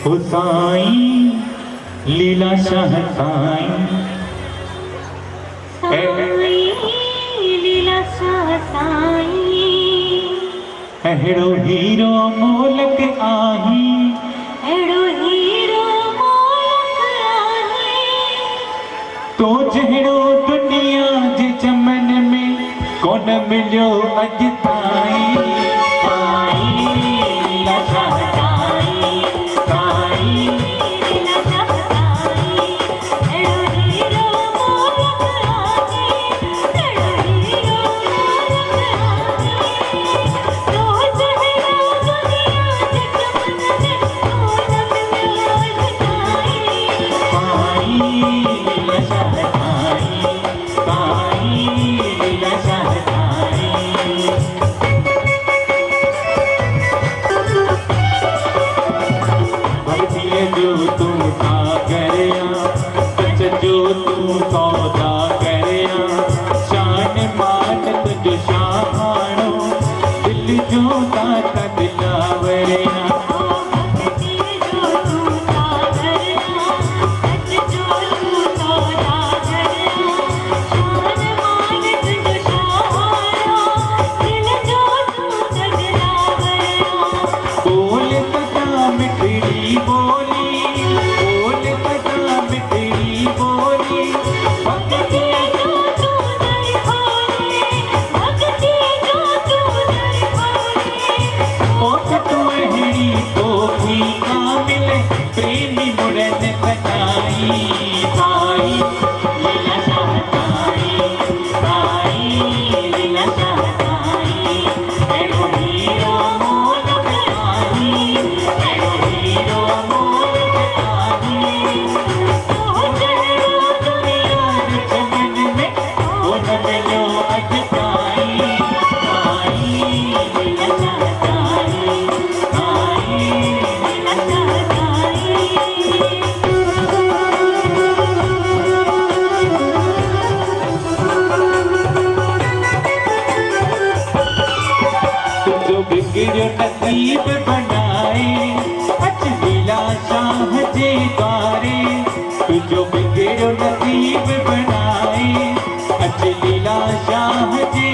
ओ साईं लीला शाह साईं लीला शाह साईं अहिड़ो हीरो मोलक आही अहिड़ो हीरो मोलक आहे तो जहिड़ो दुनिया जे चमन में कोन मिलियो अॼु ताईं लीला शाह जो तू सागरिया सच जो तू सौदा करिया शान मान तुझो शाहाणो दिल जो दाता दिलावरिया बोल सदा मिठड़ी बोली प्रेमी मुरन सजाई साई लीला शाह साई लीला शाह साई अहिड़ो हीरो मोलक आही अहिड़ो हीरो मोलक आही तो जहिड़ो दुनिया जे चमन में कोन मिलियो अॼु ताईं साई लीला शाह साई लीला शाह बिगड़ो नसीब बनाए अच लीला शाह जे द्वारे तुझो बिगड़ो नसीब बनाए अच लीला शाह जे